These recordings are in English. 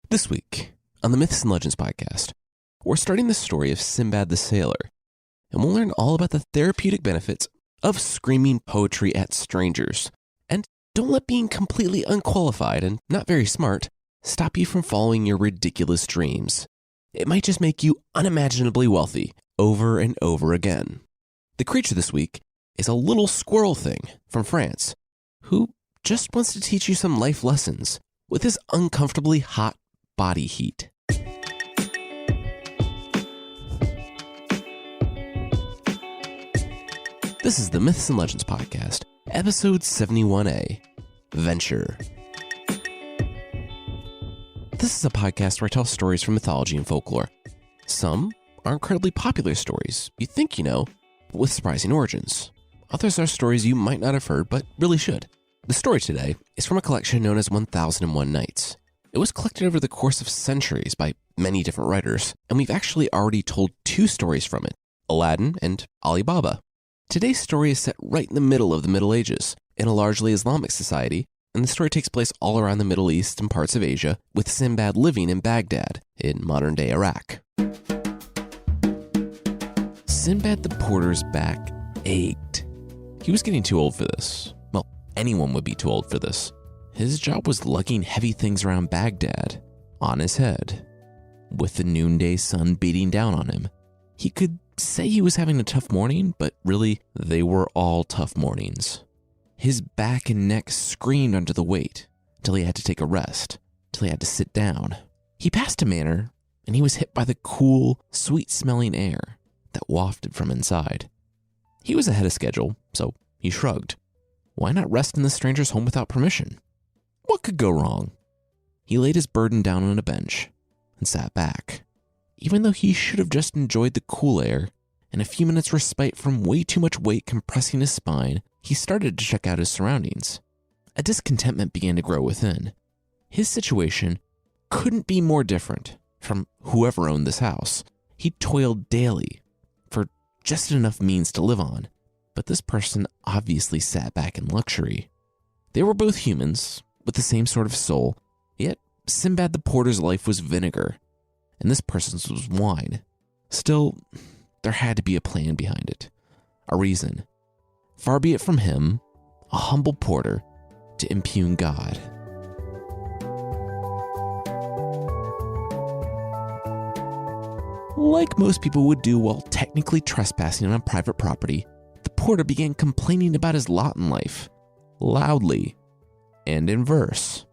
This week, on the Myths and Legends podcast, we're starting the story of Sinbad the Sailor, and we'll learn all about the therapeutic benefits of screaming poetry at strangers. And don't let being completely unqualified and not very smart stop you from following your ridiculous dreams. It might just make you unimaginably wealthy over and over again. The creature this week is a little squirrel thing from France who just wants to teach you some life lessons with his uncomfortably hot body heat. This is the Myths and Legends podcast, episode 71A, Venture. This is a podcast where I tell stories from mythology and folklore. Some are incredibly popular stories you think you know, but with surprising origins. Others are stories you might not have heard, but really should. The story today is from a collection known as 1001 Nights. It was collected over the course of centuries by many different writers, and we've actually already told two stories from it, Aladdin and Ali Baba. Today's story is set right in the middle of the Middle Ages, in a largely Islamic society, and the story takes place all around the Middle East and parts of Asia, with Sinbad living in Baghdad, in modern-day Iraq. Sinbad the porter's back ached. He was getting too old for this. Well, anyone would be too old for this. His job was lugging heavy things around Baghdad on his head. With the noonday sun beating down on him, he could say he was having a tough morning, but really, they were all tough mornings. His back and neck screamed under the weight, till he had to take a rest, till he had to sit down. He passed a manor, and he was hit by the cool, sweet-smelling air that wafted from inside. He was ahead of schedule, so he shrugged. Why not rest in the stranger's home without permission? What could go wrong? He laid his burden down on a bench and sat back. Even though he should have just enjoyed the cool air and a few minutes' respite from way too much weight compressing his spine, he started to check out his surroundings. A discontentment began to grow within. His situation couldn't be more different from whoever owned this house. He toiled daily for just enough means to live on, but this person obviously sat back in luxury. They were both humans with the same sort of soul, yet Sinbad the porter's life was vinegar, and this person's was wine. Still, there had to be a plan behind it, a reason. Far be it from him, a humble porter, to impugn God. Like most people would do while technically trespassing on private property, the porter began complaining about his lot in life, loudly and in verse.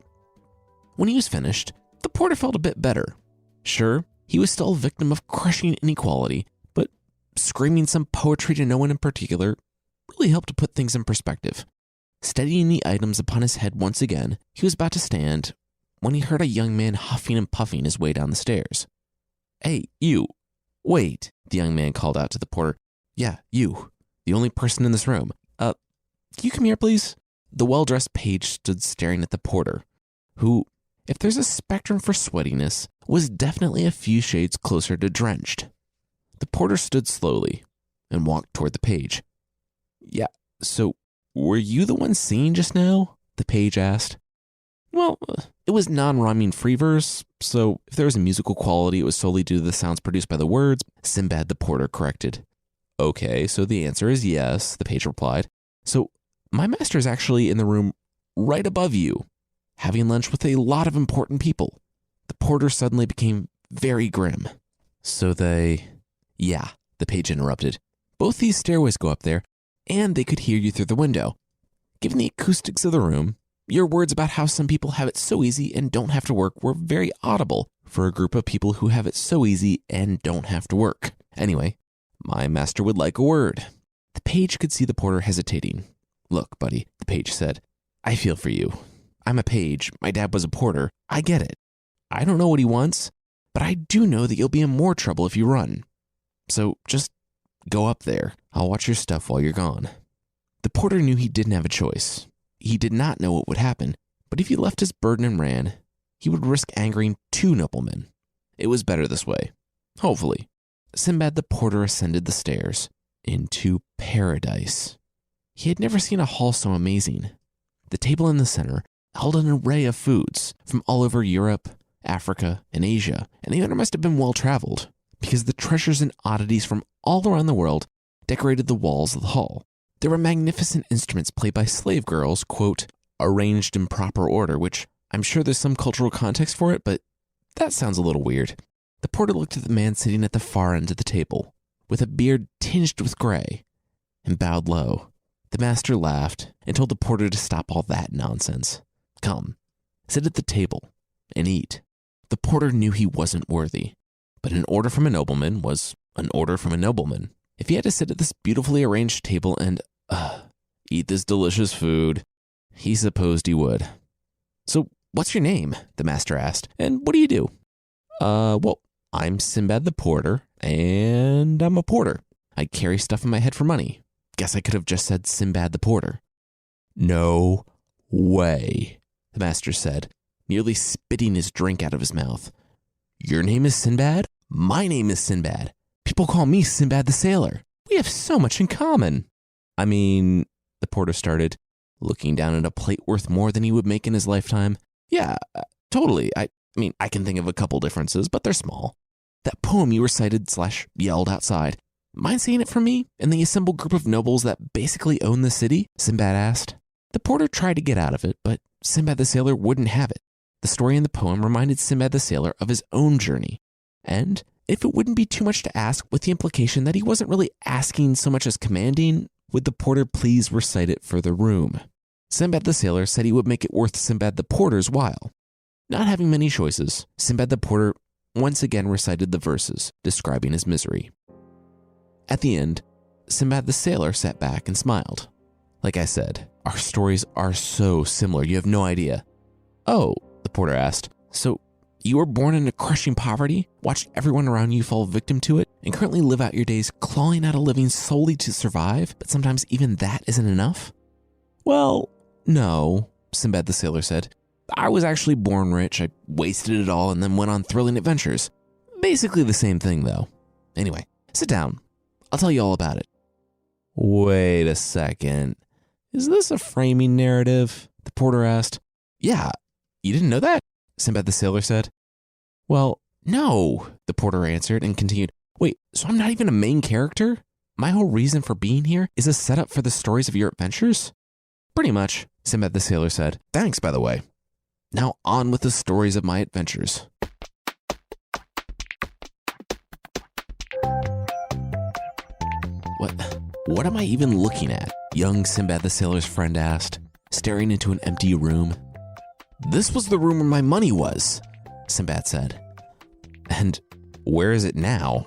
When he was finished, the porter felt a bit better. Sure, he was still a victim of crushing inequality, but screaming some poetry to no one in particular really helped to put things in perspective. Steadying the items upon his head once again, he was about to stand when he heard a young man huffing and puffing his way down the stairs. "Hey, you, wait," the young man called out to the porter. "Yeah, you, the only person in this room. Can you come here, please?" The well-dressed page stood staring at the porter, who, if there's a spectrum for sweatiness, was definitely a few shades closer to drenched. The porter stood slowly and walked toward the page. "Yeah, so were you the one singing just now?" the page asked. "Well, it was non-rhyming free verse, so if there was a musical quality, it was solely due to the sounds produced by the words," Sinbad the porter corrected. "Okay, so the answer is yes," the page replied. "So my master is actually in the room right above you, having lunch with a lot of important people." The porter suddenly became very grim. "So Yeah, the page interrupted. "Both these stairways go up there, and they could hear you through the window. Given the acoustics of the room, your words about how some people have it so easy and don't have to work were very audible for a group of people who have it so easy and don't have to work. Anyway, my master would like a word." The page could see the porter hesitating. "Look, buddy," the page said, "I feel for you. I'm a page. My dad was a porter. I get it. I don't know what he wants, but I do know that you'll be in more trouble if you run. So just go up there. I'll watch your stuff while you're gone." The porter knew he didn't have a choice. He did not know what would happen, but if he left his burden and ran, he would risk angering two noblemen. It was better this way. Hopefully. Sinbad the porter ascended the stairs into paradise. He had never seen a hall so amazing. The table in the center held an array of foods from all over Europe, Africa, and Asia, and the owner must have been well-traveled, because the treasures and oddities from all around the world decorated the walls of the hall. There were magnificent instruments played by slave girls, quote, arranged in proper order, which I'm sure there's some cultural context for it, but that sounds a little weird. The porter looked at the man sitting at the far end of the table, with a beard tinged with gray, and bowed low. The master laughed and told the porter to stop all that nonsense. Come, sit at the table and eat. The porter knew he wasn't worthy, but an order from a nobleman was an order from a nobleman. If he had to sit at this beautifully arranged table and eat this delicious food, he supposed he would. So, what's your name? The master asked. And what do you do? Well, I'm Sinbad the porter, and I'm a porter. I carry stuff in my head for money. Guess I could have just said Sinbad the porter. No way, the master said, nearly spitting his drink out of his mouth. Your name is Sinbad? My name is Sinbad. People call me Sinbad the sailor. We have so much in common. I mean, the porter started, looking down at a plate worth more than he would make in his lifetime. Yeah, totally. I mean, I can think of a couple differences, but they're small. That poem you recited/yelled outside. Mind saying it for me and the assembled group of nobles that basically own the city? Sinbad asked. The porter tried to get out of it, but Sinbad the sailor wouldn't have it. The story in the poem reminded Sinbad the sailor of his own journey. And if it wouldn't be too much to ask, with the implication that he wasn't really asking so much as commanding, would the porter please recite it for the room? Sinbad the sailor said he would make it worth Sinbad the porter's while. Not having many choices, Sinbad the porter once again recited the verses describing his misery. At the end, Sinbad the sailor sat back and smiled. Like I said, our stories are so similar, you have no idea. Oh, the porter asked, so you were born into crushing poverty, watched everyone around you fall victim to it, and currently live out your days clawing out a living solely to survive, but sometimes even that isn't enough? Well, no, Sinbad the sailor said. I was actually born rich, I wasted it all, and then went on thrilling adventures. Basically the same thing, though. Anyway, sit down. I'll tell you all about it. Wait a second. Is this a framing narrative? The porter asked. Yeah, you didn't know that? Sinbad the sailor said. Well, no, the porter answered and continued. Wait, so I'm not even a main character? My whole reason for being here is a setup for the stories of your adventures? Pretty much, Sinbad the sailor said. Thanks, by the way. Now on with the stories of my adventures. What am I even looking at? Young Sinbad the sailor's friend asked, staring into an empty room. This was the room where my money was, Sinbad said. And where is it now?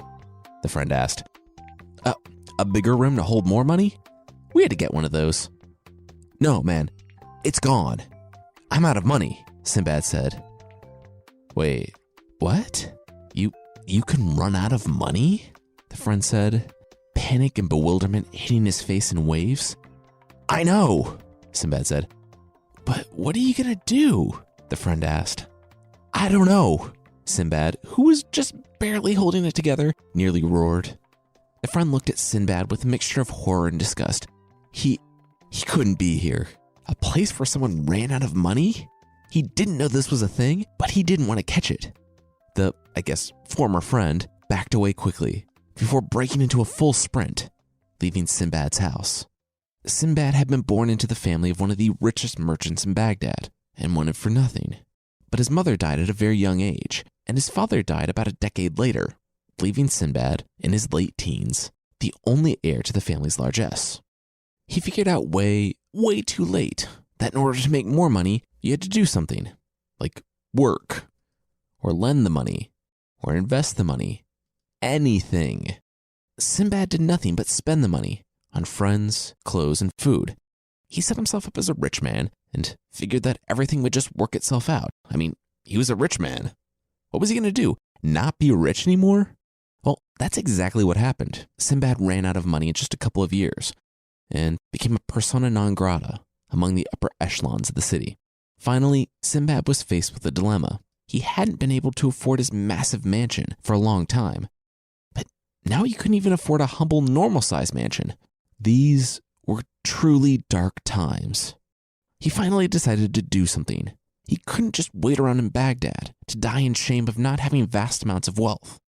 The friend asked. A bigger room to hold more money? We had to get one of those. No, man, it's gone. I'm out of money, Sinbad said. Wait, what? You can run out of money? The friend said, panic and bewilderment hitting his face in waves. I know, Sinbad said. But what are you gonna do? The friend asked. I don't know, Sinbad, who was just barely holding it together, nearly roared. The friend looked at Sinbad with a mixture of horror and disgust. He couldn't be here. A place where someone ran out of money? He didn't know this was a thing, but he didn't want to catch it. The, former friend backed away quickly before breaking into a full sprint, leaving Sinbad's house. Sinbad had been born into the family of one of the richest merchants in Baghdad and wanted for nothing. But his mother died at a very young age, and his father died about a decade later, leaving Sinbad, in his late teens, the only heir to the family's largesse. He figured out way too late that in order to make more money, you had to do something, like work, or lend the money, or invest the money, anything. Sinbad did nothing but spend the money on friends, clothes, and food. He set himself up as a rich man and figured that everything would just work itself out. I mean, he was a rich man. What was he going to do? Not be rich anymore? Well, that's exactly what happened. Sinbad ran out of money in just a couple of years and became a persona non grata among the upper echelons of the city. Finally, Sinbad was faced with a dilemma. He hadn't been able to afford his massive mansion for a long time, but now he couldn't even afford a humble, normal-sized mansion. These were truly dark times. He finally decided to do something. He couldn't just wait around in Baghdad to die in shame of not having vast amounts of wealth.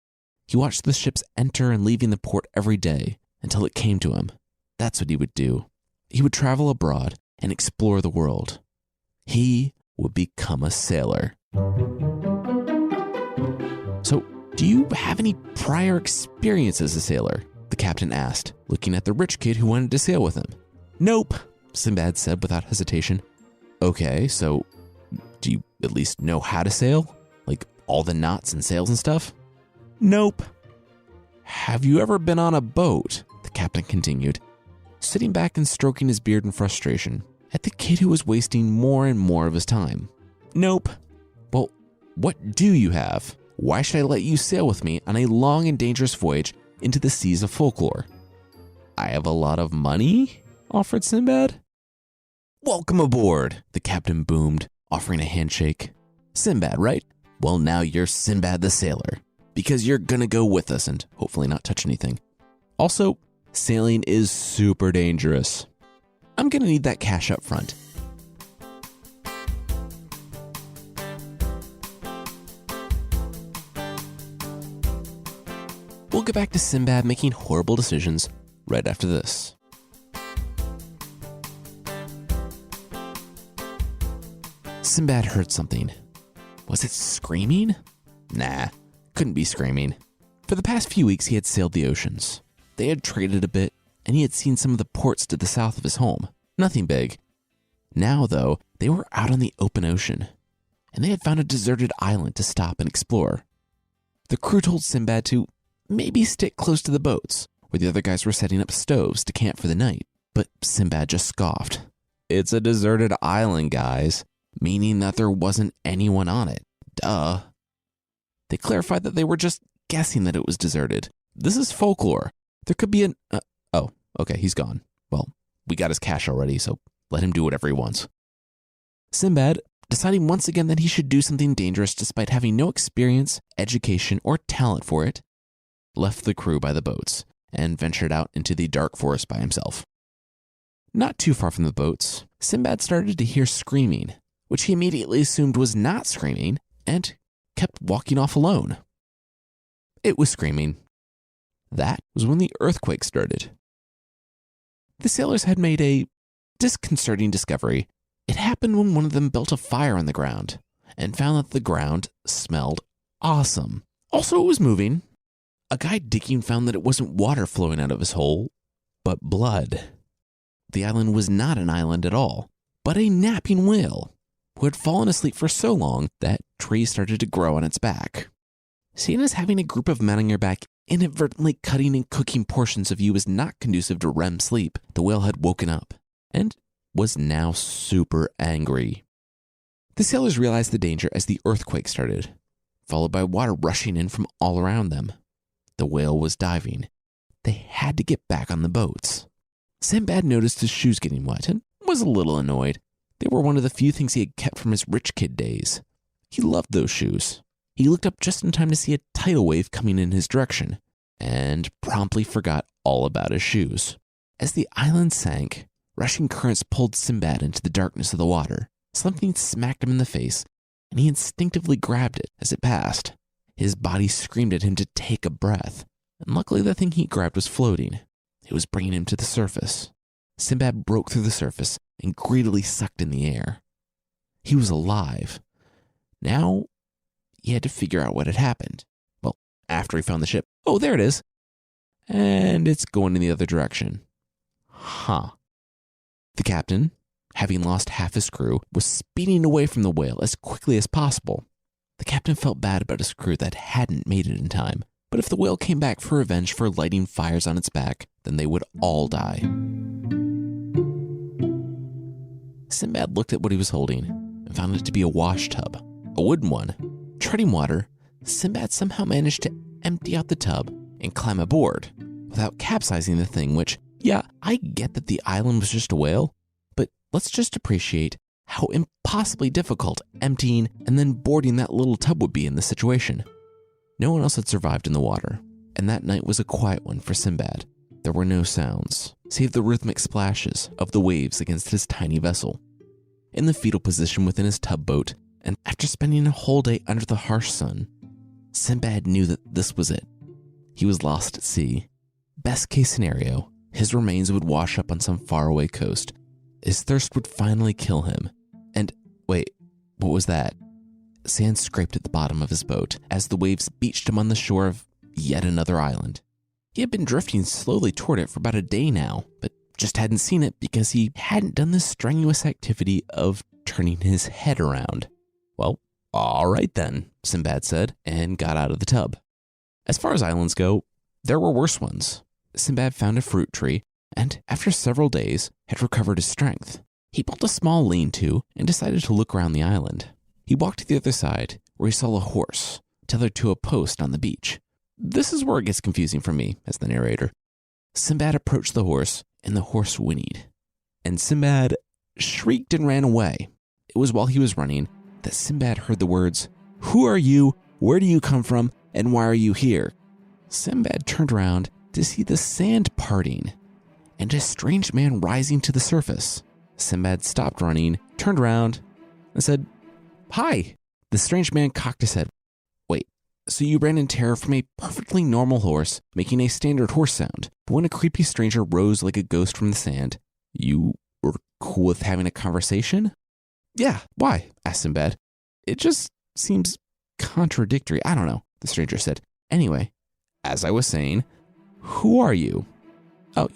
He watched the ships enter and leaving the port every day until it came to him. That's what he would do. He would travel abroad and explore the world. He would become a sailor. So, do you have any prior experience as a sailor? The captain asked, looking at the rich kid who wanted to sail with him. Nope, Sinbad said without hesitation. Okay, so do you at least know how to sail? Like all the knots and sails and stuff? Nope. Have you ever been on a boat? The captain continued, sitting back and stroking his beard in frustration at the kid who was wasting more and more of his time. Nope. Well, what do you have? Why should I let you sail with me on a long and dangerous voyage into the seas of folklore? I have a lot of money, offered Sinbad. Welcome aboard, the captain boomed, offering a handshake. Sinbad, right? Well, now you're Sinbad the sailor, because you're gonna go with us and hopefully not touch anything. Also, sailing is super dangerous. I'm gonna need that cash up front. We'll get back to Sinbad making horrible decisions right after this. Sinbad heard something. Was it screaming? Nah, couldn't be screaming. For the past few weeks, he had sailed the oceans. They had traded a bit, and he had seen some of the ports to the south of his home. Nothing big. Now, though, they were out on the open ocean, and they had found a deserted island to stop and explore. The crew told Sinbad to maybe stick close to the boats, where the other guys were setting up stoves to camp for the night. But Sinbad just scoffed. It's a deserted island, guys, meaning that there wasn't anyone on it. Duh. They clarified that they were just guessing that it was deserted. This is folklore. There could be oh, okay, he's gone. Well, we got his cash already, so let him do whatever he wants. Sinbad, deciding once again that he should do something dangerous despite having no experience, education, or talent for it, left the crew by the boats and ventured out into the dark forest by himself. Not too far from the boats, Sinbad started to hear screaming, which he immediately assumed was not screaming, and kept walking off alone. It was screaming. That was when the earthquake started. The sailors had made a disconcerting discovery. It happened when one of them built a fire on the ground and found that the ground smelled awesome. Also, it was moving. A guy digging found that it wasn't water flowing out of his hole, but blood. The island was not an island at all, but a napping whale who had fallen asleep for so long that trees started to grow on its back. Seen as having a group of men on your back inadvertently cutting and cooking portions of you is not conducive to REM sleep, the whale had woken up and was now super angry. The sailors realized the danger as the earthquake started, followed by water rushing in from all around them. The whale was diving. They had to get back on the boats. Sinbad noticed his shoes getting wet and was a little annoyed. They were one of the few things he had kept from his rich kid days. He loved those shoes. He looked up just in time to see a tidal wave coming in his direction and promptly forgot all about his shoes. As the island sank, rushing currents pulled Sinbad into the darkness of the water. Something smacked him in the face, and he instinctively grabbed it as it passed. His body screamed at him to take a breath, and luckily the thing he grabbed was floating. It was bringing him to the surface. Sinbad broke through the surface and greedily sucked in the air. He was alive. Now, he had to figure out what had happened. Well, after he found the ship, oh, there it is. And it's going in the other direction. Huh. The captain, having lost half his crew, was speeding away from the whale as quickly as possible. The captain felt bad about his crew that hadn't made it in time, but if the whale came back for revenge for lighting fires on its back, then they would all die. Sinbad looked at what he was holding and found it to be a wash tub, a wooden one. Treading water, Sinbad somehow managed to empty out the tub and climb aboard without capsizing the thing, which, yeah, I get that the island was just a whale, but let's just appreciate how impossibly difficult emptying and then boarding that little tub would be in this situation. No one else had survived in the water, and that night was a quiet one for Sinbad. There were no sounds, save the rhythmic splashes of the waves against his tiny vessel. In the fetal position within his tubboat, and after spending a whole day under the harsh sun, Sinbad knew that this was it. He was lost at sea. Best case scenario, his remains would wash up on some faraway coast. His thirst would finally kill him. And wait, what was that? Sand scraped at the bottom of his boat as the waves beached him on the shore of yet another island. He had been drifting slowly toward it for about a day now, but just hadn't seen it because he hadn't done the strenuous activity of turning his head around. Well, all right then, Sinbad said, and got out of the tub. As far as islands go, there were worse ones. Sinbad found a fruit tree, and after several days, had recovered his strength. He built a small lean-to and decided to look around the island. He walked to the other side, where he saw a horse tethered to a post on the beach. This is where it gets confusing for me, as the narrator. Sinbad approached the horse, and the horse whinnied. And Sinbad shrieked and ran away. It was while he was running that Sinbad heard the words, "Who are you? Where do you come from? And why are you here?" Sinbad turned around to see the sand parting and a strange man rising to the surface. Sinbad stopped running, turned around, and said, "Hi." The strange man cocked his head. "Wait, so you ran in terror from a perfectly normal horse making a standard horse sound, but when a creepy stranger rose like a ghost from the sand, you were cool with having a conversation?" "Yeah, why?" asked Sinbad. "It just seems contradictory. I don't know," the stranger said. "Anyway, as I was saying, who are you?" "Oh,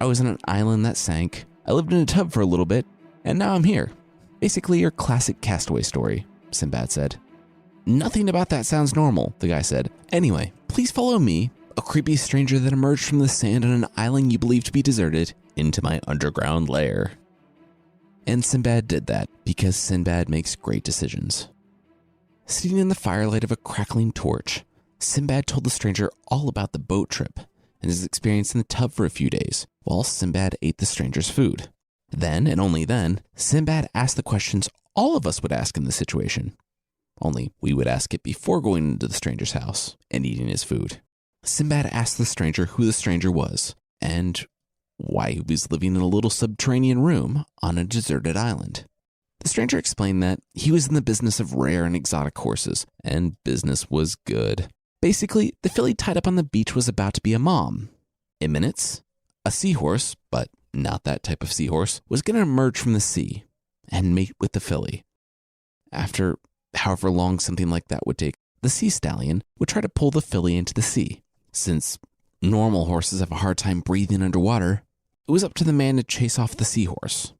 I was on an island that sank. I lived in a tub for a little bit, and now I'm here." "Basically your classic castaway story," Sinbad said. "Nothing about that sounds normal," the guy said. "Anyway, please follow me, a creepy stranger that emerged from the sand on an island you believe to be deserted, into my underground lair." And Sinbad did that because Sinbad makes great decisions. Sitting in the firelight of a crackling torch, Sinbad told the stranger all about the boat trip and his experience in the tub for a few days, while Sinbad ate the stranger's food. Then, and only then, Sinbad asked the questions all of us would ask in this situation. Only we would ask it before going into the stranger's house and eating his food. Sinbad asked the stranger who the stranger was, and why he was living in a little subterranean room on a deserted island. The stranger explained that he was in the business of rare and exotic horses, and business was good. Basically, the filly tied up on the beach was about to be a mom. In minutes, a seahorse, but not that type of seahorse, was going to emerge from the sea and mate with the filly. After however long something like that would take, the sea stallion would try to pull the filly into the sea. Since normal horses have a hard time breathing underwater, it was up to the man to chase off the seahorse.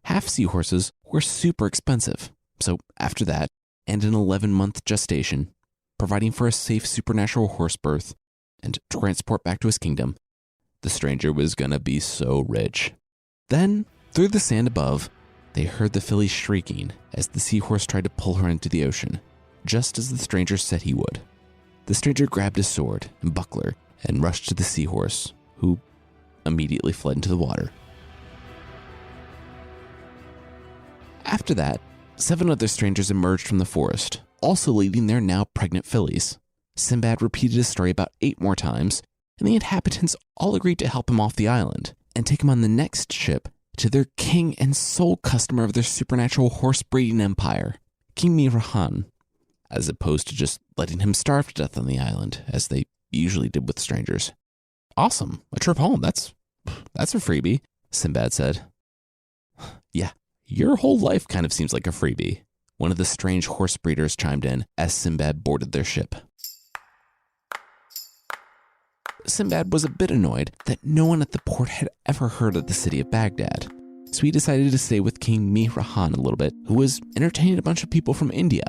Half seahorses were super expensive, so after that, and an 11-month gestation, providing for a safe supernatural horse birth and transport back to his kingdom, the stranger was gonna be so rich. Then, through the sand above, they heard the filly shrieking as the seahorse tried to pull her into the ocean, just as the stranger said he would. The stranger grabbed his sword and buckler and rushed to the seahorse, who immediately fled into the water. After that, 7 other strangers emerged from the forest, also leading their now pregnant fillies. Sinbad repeated his story about 8 more times, and the inhabitants all agreed to help him off the island and take him on the next ship to their king and sole customer of their supernatural horse breeding empire, King Mihrahan, as opposed to just letting him starve to death on the island, as they usually did with strangers. "Awesome, a trip home, that's a freebie," Sinbad said. "Yeah, your whole life kind of seems like a freebie," one of the strange horse breeders chimed in as Sinbad boarded their ship. Sinbad was a bit annoyed that no one at the port had ever heard of the city of Baghdad, so he decided to stay with King Mihrahan a little bit, who was entertaining a bunch of people from India.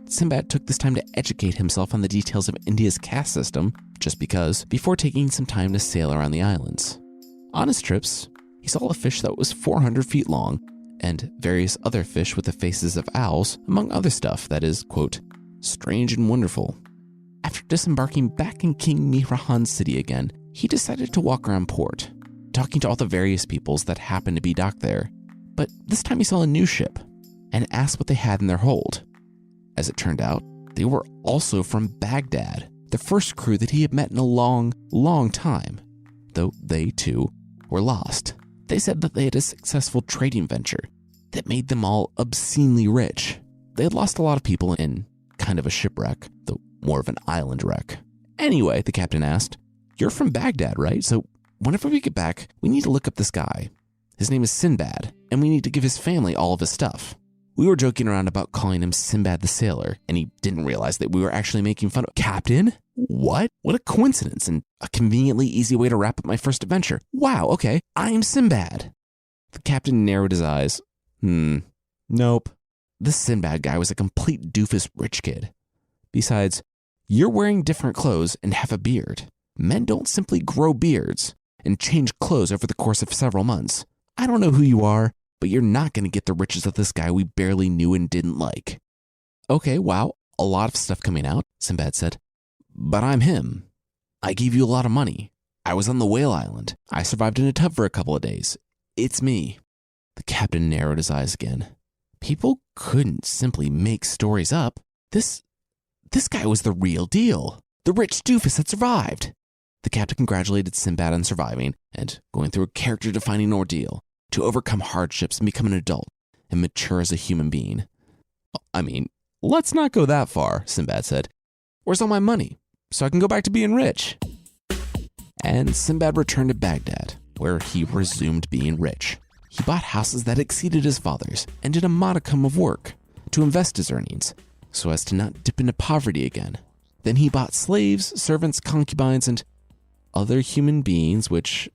Sinbad took this time to educate himself on the details of India's caste system, just because, before taking some time to sail around the islands. On his trips, he saw a fish that was 400 feet long, and various other fish with the faces of owls, among other stuff that is, quote, strange and wonderful. After disembarking back in King Mihrahan's city again, he decided to walk around port, talking to all the various peoples that happened to be docked there. But this time he saw a new ship, and asked what they had in their hold. As it turned out, they were also from Baghdad, the first crew that he had met in a long, long time, though they, too, were lost. They said that they had a successful trading venture that made them all obscenely rich, they had lost a lot of people in kind of a shipwreck, though more of an island wreck. Anyway, the captain asked, "You're from Baghdad, right? So whenever we get back, we need to look up this guy. His name is Sinbad, and we need to give his family all of his stuff." We were joking around about calling him Sinbad the Sailor, and he didn't realize that we were actually making fun of Captain? What? What a coincidence and a conveniently easy way to wrap up my first adventure. Wow, okay, I'm Sinbad. The captain narrowed his eyes. Nope. This Sinbad guy was a complete doofus rich kid. Besides, you're wearing different clothes and have a beard. Men don't simply grow beards and change clothes over the course of several months. I don't know who you are, but you're not going to get the riches of this guy we barely knew and didn't like. Okay, wow, a lot of stuff coming out, Sinbad said. But I'm him. I gave you a lot of money. I was on the whale island. I survived in a tub for a couple of days. It's me. The captain narrowed his eyes again. People couldn't simply make stories up. This guy was the real deal. The rich doofus had survived. The captain congratulated Sinbad on surviving and going through a character-defining ordeal to overcome hardships and become an adult and mature as a human being. I mean, let's not go that far, Sinbad said. Where's all my money so I can go back to being rich? And Sinbad returned to Baghdad, where he resumed being rich. He bought houses that exceeded his father's and did a modicum of work to invest his earnings so as to not dip into poverty again. Then he bought slaves, servants, concubines, and other human beings, which,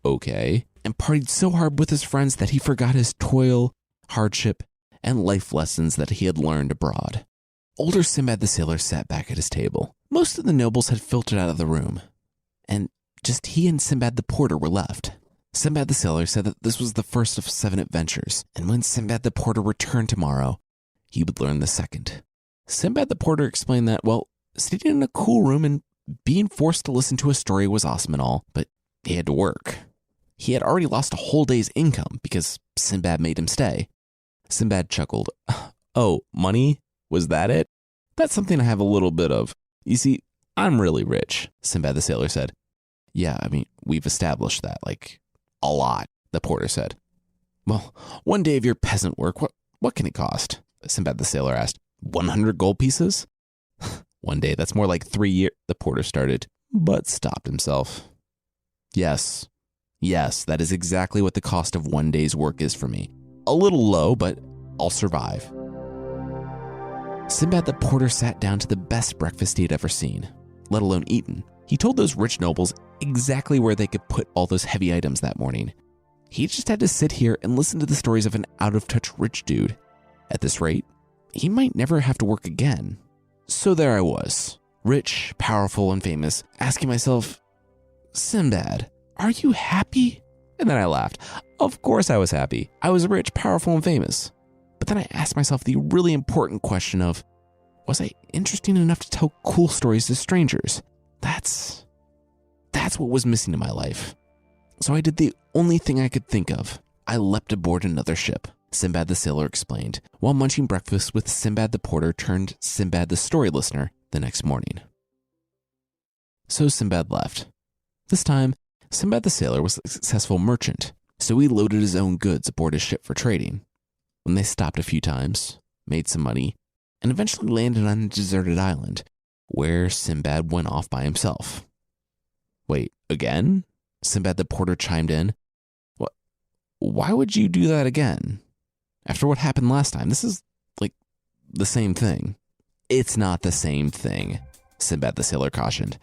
okay, and partied so hard with his friends that he forgot his toil, hardship, and life lessons that he had learned abroad. Older Sinbad the Sailor sat back at his table. Most of the nobles had filtered out of the room, and just he and Sinbad the Porter were left. Sinbad the Sailor said that this was the first of 7 adventures, and when Sinbad the Porter returned tomorrow, he would learn the second. Sinbad the Porter explained that, well, sitting in a cool room and being forced to listen to a story was awesome and all, but he had to work. He had already lost a whole day's income because Sinbad made him stay. Sinbad chuckled. Oh, money? Was that it? That's something I have a little bit of. You see, I'm really rich, Sinbad the Sailor said. Yeah, I mean, we've established that, like, a lot, the porter said. Well, one day of your peasant work, what can it cost? Sinbad the Sailor asked. 100 gold pieces? One day, that's more like 3 years, the porter started, but stopped himself. Yes, that is exactly what the cost of one day's work is for me. A little low, but I'll survive. Sinbad the Porter sat down to the best breakfast he had ever seen, let alone eaten. He told those rich nobles exactly where they could put all those heavy items that morning. He just had to sit here and listen to the stories of an out-of-touch rich dude. At this rate, he might never have to work again. So there I was, rich, powerful, and famous, asking myself, Sinbad, are you happy? And then I laughed. Of course I was happy. I was rich, powerful, and famous. But then I asked myself the really important question of, was I interesting enough to tell cool stories to strangers? That's what was missing in my life. So I did the only thing I could think of. I leapt aboard another ship, Sinbad the Sailor explained, while munching breakfast with Sinbad the Porter turned Sinbad the Story Listener the next morning. So Sinbad left. This time, Sinbad the Sailor was a successful merchant, so he loaded his own goods aboard his ship for trading. When they stopped a few times, made some money, and eventually landed on a deserted island, where Sinbad went off by himself. Wait, again? Sinbad the Porter chimed in. What? Why would you do that again? After what happened last time, this is, like, the same thing. It's not the same thing, Sinbad the Sailor cautioned.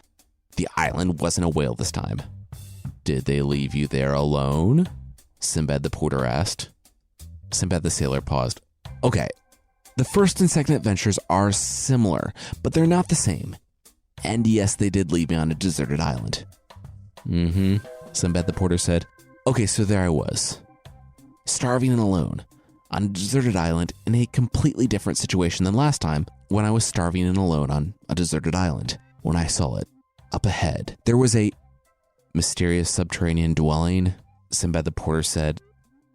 The island wasn't a whale this time. Did they leave you there alone? Sinbad the Porter asked. Sinbad the Sailor paused. Okay, the first and second adventures are similar, but they're not the same. And yes, they did leave me on a deserted island. Sinbad the Porter said. Okay, so there I was, starving and alone, on a deserted island in a completely different situation than last time when I was starving and alone on a deserted island. When I saw it, up ahead, there was a mysterious subterranean dwelling, Sinbad the Porter said,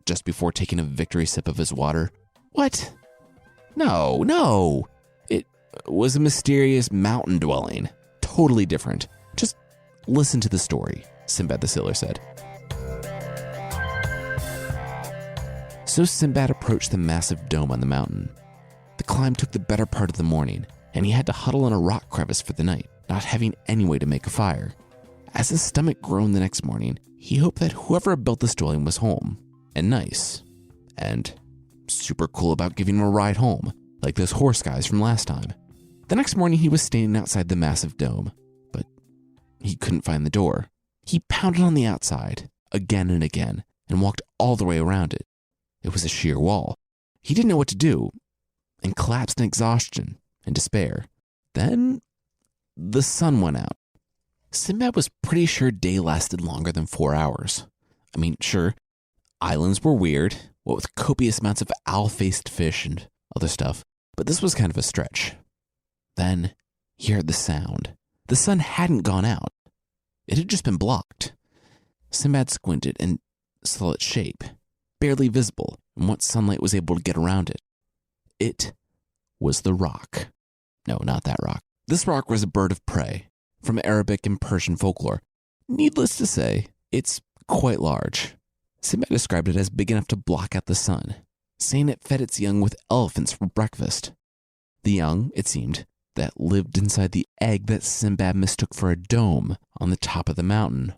just before taking a victory sip of his water. What? No. It was a mysterious mountain dwelling. Totally different. Just listen to the story, Sinbad the Sailor said. So Sinbad approached the massive dome on the mountain. The The climb took the better part of the morning, and he had to huddle in a rock crevice for the night, not having any way to make a fire. As his stomach groaned the next morning, he hoped that whoever built this dwelling was home, and nice, and super cool about giving him a ride home, like those horse guys from last time. The next morning he was standing outside the massive dome, but he couldn't find the door. He pounded on the outside, again and again, and walked all the way around it. It was a sheer wall. He didn't know what to do, and collapsed in exhaustion and despair. Then the sun went out. Sinbad was pretty sure day lasted longer than 4 hours. I mean, sure, islands were weird, what with copious amounts of owl-faced fish and other stuff, but this was kind of a stretch. Then he heard the sound. The sun hadn't gone out. It had just been blocked. Sinbad squinted and saw its shape, barely visible in what sunlight was able to get around it. It was the rock. No, not that rock. This rock was a bird of prey from Arabic and Persian folklore. Needless to say, it's quite large. Sinbad described it as big enough to block out the sun, saying it fed its young with elephants for breakfast. The young, it seemed, that lived inside the egg that Sinbad mistook for a dome on the top of the mountain.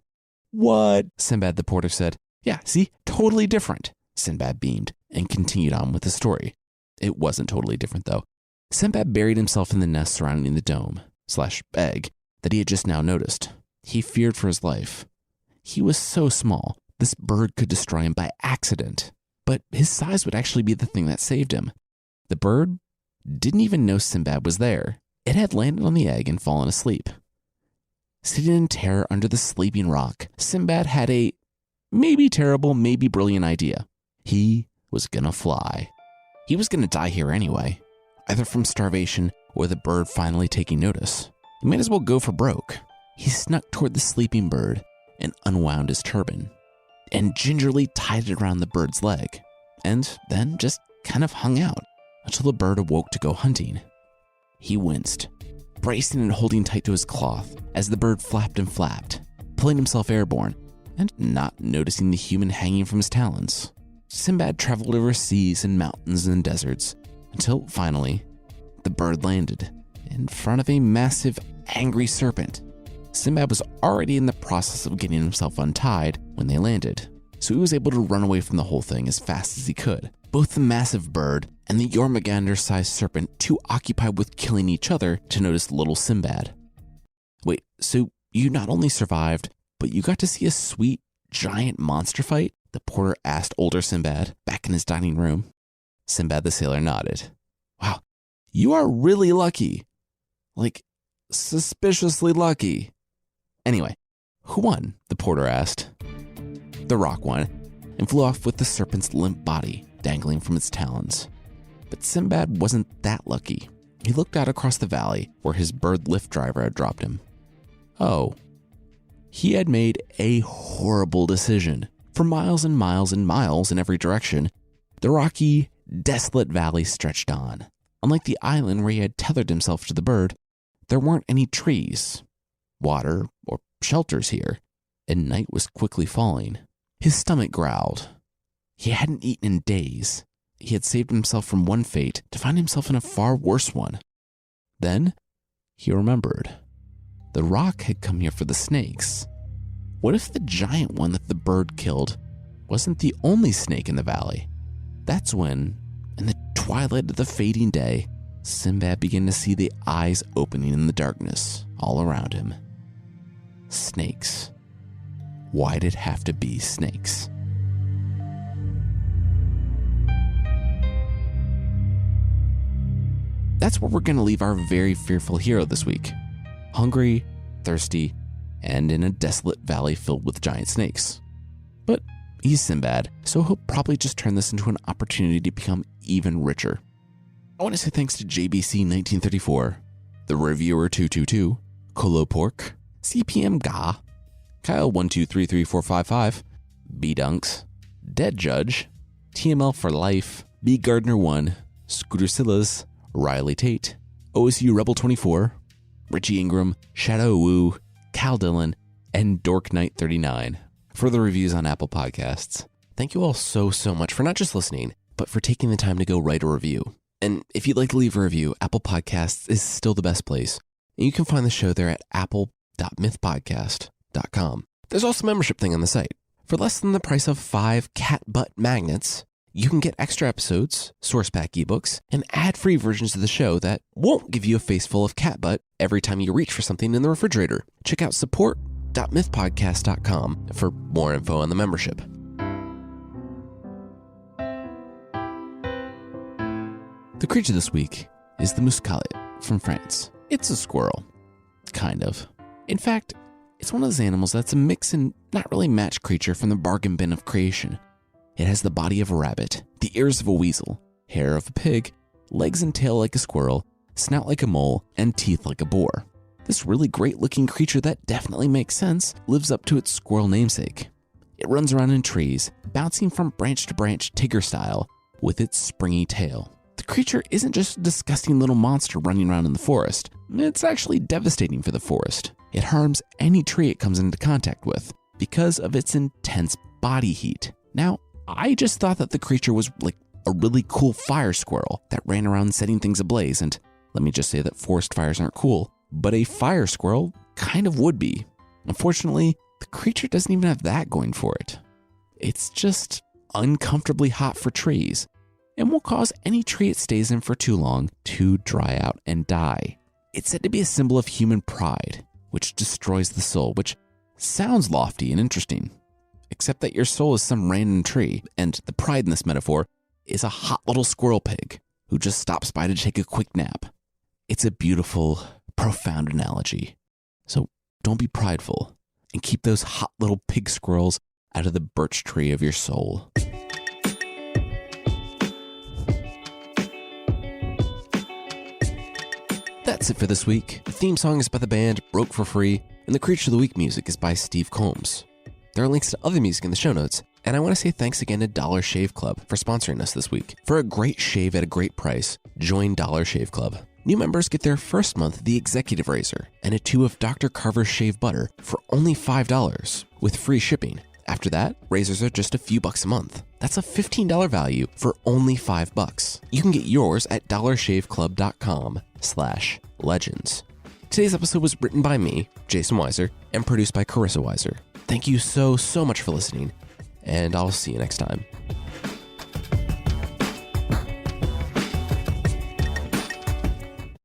What? Sinbad the porter said. Yeah, see, totally different. Sinbad beamed and continued on with the story. It wasn't totally different, though. Sinbad buried himself in the nest surrounding the dome/egg that he had just now noticed. He feared for his life. He was so small, this bird could destroy him by accident. But his size would actually be the thing that saved him. The bird didn't even know Sinbad was there. It had landed on the egg and fallen asleep. Sitting in terror under the sleeping rock, Sinbad had a maybe terrible, maybe brilliant idea. He was gonna fly. He was gonna die here anyway, either from starvation or the bird finally taking notice. He might as well go for broke. He snuck toward the sleeping bird and unwound his turban, and gingerly tied it around the bird's leg, and then just kind of hung out until the bird awoke to go hunting. He winced, bracing and holding tight to his cloth as the bird flapped and flapped, pulling himself airborne and not noticing the human hanging from his talons. Sinbad traveled over seas and mountains and deserts until finally the bird landed in front of a massive, angry serpent. Sinbad was already in the process of getting himself untied when they landed, so he was able to run away from the whole thing as fast as he could. Both the massive bird and the Jormungandr-sized serpent too occupied with killing each other to notice little Sinbad. Wait, so you not only survived, but you got to see a sweet, giant monster fight? The porter asked older Sinbad back in his dining room. Sinbad the sailor nodded. Wow, you are really lucky. Like, suspiciously lucky. Anyway, who won? The porter asked. The rock won and flew off with the serpent's limp body dangling from its talons. But Sinbad wasn't that lucky. He looked out across the valley where his bird lift driver had dropped him. Oh, he had made a horrible decision. For miles and miles and miles in every direction, the rocky, desolate valley stretched on. Unlike the island where he had tethered himself to the bird, there weren't any trees, water, or shelters here, and night was quickly falling. His stomach growled. He hadn't eaten in days. He had saved himself from one fate to find himself in a far worse one. Then he remembered. The rock had come here for the snakes. What if the giant one that the bird killed wasn't the only snake in the valley? That's when, in the twilight of the fading day, Sinbad began to see the eyes opening in the darkness all around him. Snakes. Why'd it have to be snakes? That's where we're going to leave our very fearful hero this week. Hungry, thirsty, and in a desolate valley filled with giant snakes. But he's Sinbad, so he'll probably just turn this into an opportunity to become even richer. I want to say thanks to JBC1934, The Reviewer 222, Colo Pork, CPM Ga, Kyle 1233455, B Dunks, Dead Judge, TML for Life, B Gardner 1, Scooter Sillas, Riley Tate, OSU Rebel 24, Richie Ingram, Shadow Woo, Cal Dillon, and Dork Knight 39 for the reviews on Apple Podcasts. Thank you all so much for not just listening, but for taking the time to go write a review. And if you'd like to leave a review, Apple Podcasts is still the best place. And you can find the show there at apple.mythpodcast.com. There's also a membership thing on the site. For less than the price of 5 cat butt magnets, you can get extra episodes, source pack ebooks, and ad-free versions of the show that won't give you a face full of cat butt every time you reach for something in the refrigerator. Check out support.mythpodcast.com for more info on the membership. The creature this week is the muscalet from France. It's a squirrel. Kind of. In fact, it's one of those animals that's a mix and not really matched creature from the bargain bin of creation. It has the body of a rabbit, the ears of a weasel, hair of a pig, legs and tail like a squirrel, snout like a mole, and teeth like a boar. This really great looking creature that definitely makes sense lives up to its squirrel namesake. It runs around in trees, bouncing from branch to branch Tigger style with its springy tail. The creature isn't just a disgusting little monster running around in the forest. It's actually devastating for the forest. It harms any tree it comes into contact with because of its intense body heat. Now, I just thought that the creature was like a really cool fire squirrel that ran around setting things ablaze, and let me just say that forest fires aren't cool, but a fire squirrel kind of would be. Unfortunately, the creature doesn't even have that going for it. It's just uncomfortably hot for trees, and will cause any tree it stays in for too long to dry out and die. It's said to be a symbol of human pride, which destroys the soul, which sounds lofty and interesting, except that your soul is some random tree, and the pride in this metaphor is a hot little squirrel pig who just stops by to take a quick nap. It's a beautiful, profound analogy. So don't be prideful and keep those hot little pig squirrels out of the birch tree of your soul. That's it for this week. The theme song is by the band Broke for Free, and the Creature of the Week music is by Steve Combs. There are links to other music in the show notes, and I want to say thanks again to Dollar Shave Club for sponsoring us this week. For a great shave at a great price, join Dollar Shave Club. New members get their first month of the Executive Razor and a tube of Dr. Carver's Shave Butter for only $5 with free shipping. After that, razors are just a few bucks a month. That's a $15 value for only $5. You can get yours at dollarshaveclub.com/legends. Today's episode was written by me, Jason Weiser, and produced by Carissa Weiser. Thank you so much for listening, and I'll see you next time.